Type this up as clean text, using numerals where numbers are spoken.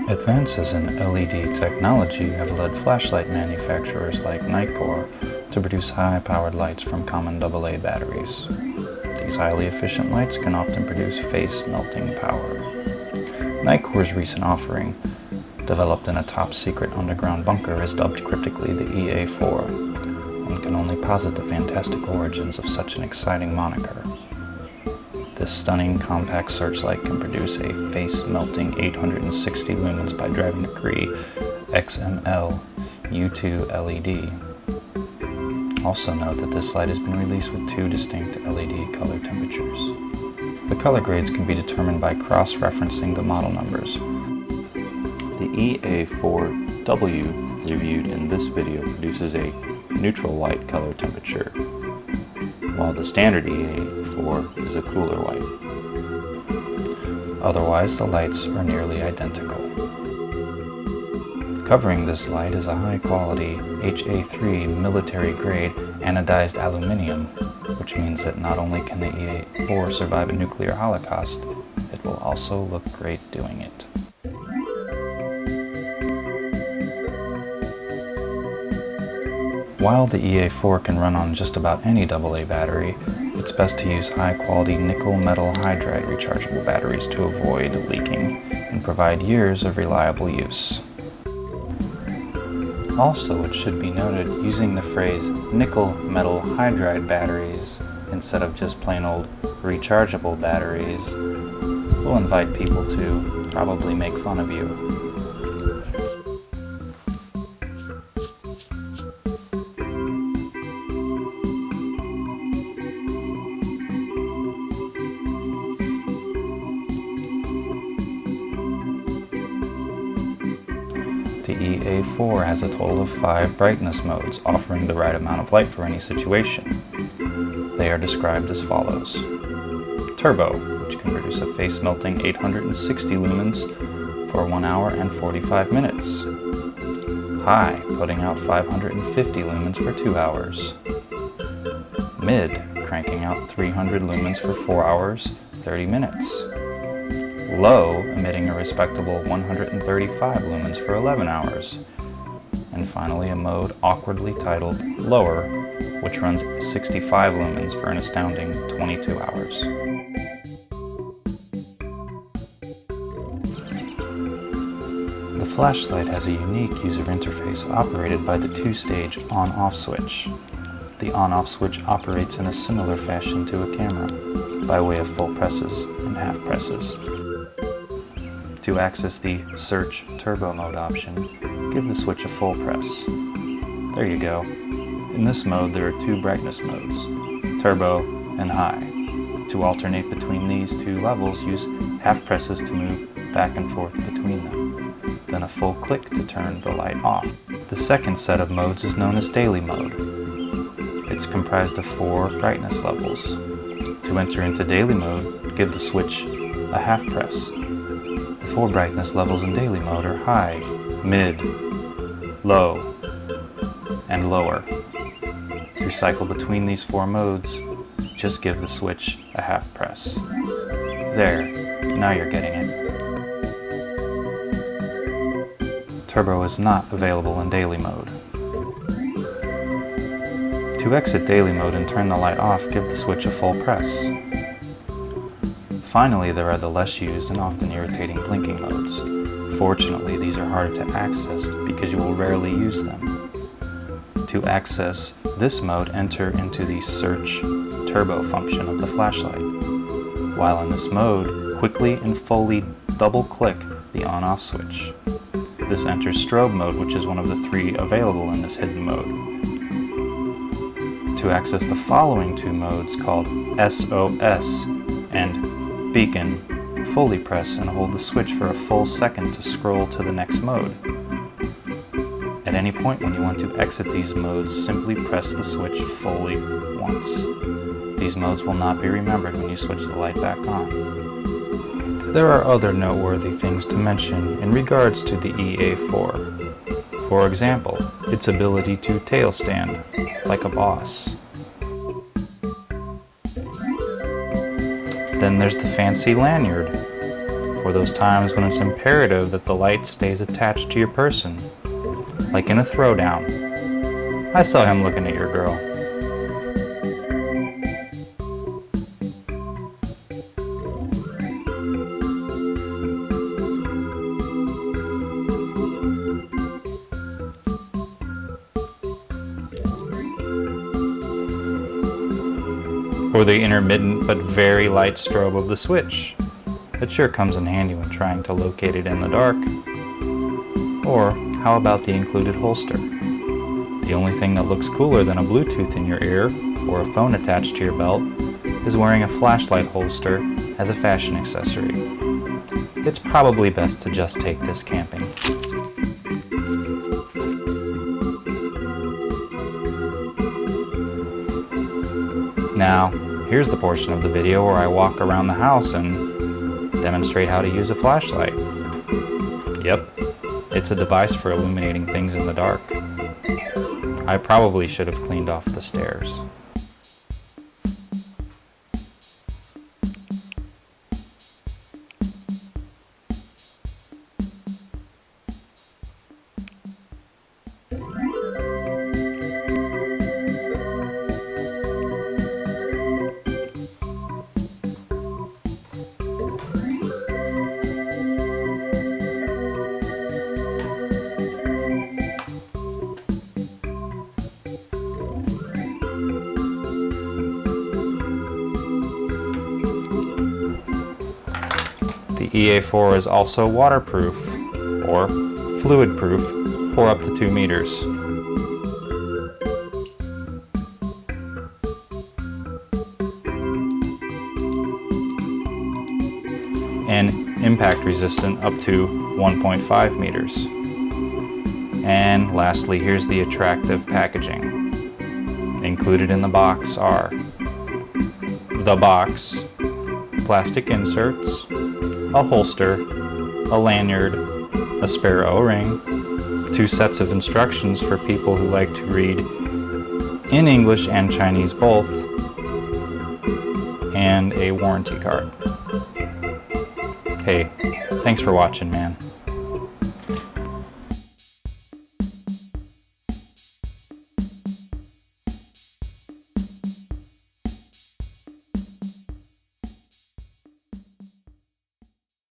Advances in LED technology have led flashlight manufacturers like Nitecore to produce high-powered lights from common AA batteries. These highly efficient lights can often produce face-melting power. Nitecore's recent offering, developed in a top-secret underground bunker, is dubbed cryptically the EA4. One can only posit the fantastic origins of such an exciting moniker. This stunning compact searchlight can produce a face-melting 860 lumens by driving a Cree XML U2 LED. Also note that this light has been released with two distinct LED color temperatures. The color grades can be determined by cross-referencing the model numbers. The EA4W reviewed in this video produces a neutral white color temperature, while the standard EA4 is a cooler white. Otherwise, the lights are nearly identical. Covering this light is a high-quality HA3 military-grade anodized aluminum, which means that not only can the EA4 survive a nuclear holocaust, it will also look great doing it. While the EA4 can run on just about any AA battery, it's best to use high-quality nickel metal hydride rechargeable batteries to avoid leaking and provide years of reliable use. Also, it should be noted, using the phrase nickel metal hydride batteries instead of just plain old rechargeable batteries will invite people to probably make fun of you. The EA4 has a total of 5 brightness modes, offering the right amount of light for any situation. They are described as follows. Turbo, which can produce a face-melting 860 lumens for 1 hour and 45 minutes. High, putting out 550 lumens for 2 hours. Mid, cranking out 300 lumens for 4 hours, 30 minutes. Low, emitting a respectable 135 lumens for 11 hours. And finally, a mode awkwardly titled Lower, which runs 65 lumens for an astounding 22 hours. The flashlight has a unique user interface operated by the two-stage on-off switch. The on-off switch operates in a similar fashion to a camera, by way of full presses and half presses. To access the Search Turbo Mode option, give the switch a full press. There you go. In this mode there are 2 brightness modes, Turbo and High. To alternate between these 2 levels, use half presses to move back and forth between them, then a full click to turn the light off. The second set of modes is known as Daily Mode. It's comprised of 4 brightness levels. To enter into Daily Mode, give the switch a half press. The 4 brightness levels in Daily Mode are High, Mid, Low, and Lower. To cycle between these 4 modes, just give the switch a half press. There, now you're getting it. Turbo is not available in Daily Mode. To exit Daily Mode and turn the light off, give the switch a full press. Finally, there are the less used and often irritating blinking modes. Fortunately, these are harder to access because you will rarely use them. To access this mode, enter into the Search Turbo function of the flashlight. While in this mode, quickly and fully double-click the on-off switch. This enters Strobe Mode, which is one of the 3 available in this hidden mode. To access the following 2 modes called SOS and Beacon, fully press and hold the switch for a full second to scroll to the next mode. At any point when you want to exit these modes, simply press the switch fully once. These modes will not be remembered when you switch the light back on. There are other noteworthy things to mention in regards to the EA4. For example, its ability to tail stand like a boss. Then there's the fancy lanyard. for those times when it's imperative that the light stays attached to your person, like in a throwdown. I saw him looking at your girl. Or the intermittent but very light strobe of the switch. It sure comes in handy when trying to locate it in the dark. Or how about the included holster? The only thing that looks cooler than a Bluetooth in your ear or a phone attached to your belt is wearing a flashlight holster as a fashion accessory. It's probably best to just take this camping. Now, here's the portion of the video where I walk around the house and demonstrate how to use a flashlight. Yep, it's a device for illuminating things in the dark. I probably should have cleaned off the stairs. The EA4 is also waterproof, or fluid-proof, for up to 2 meters. And impact resistant up to 1.5 meters. And lastly, here's the attractive packaging. Included in the box are the box, plastic inserts, a holster, a lanyard, a spare O-ring, 2 sets of instructions for people who like to read in English and Chinese both, and a warranty card. Hey, thanks for watching, man.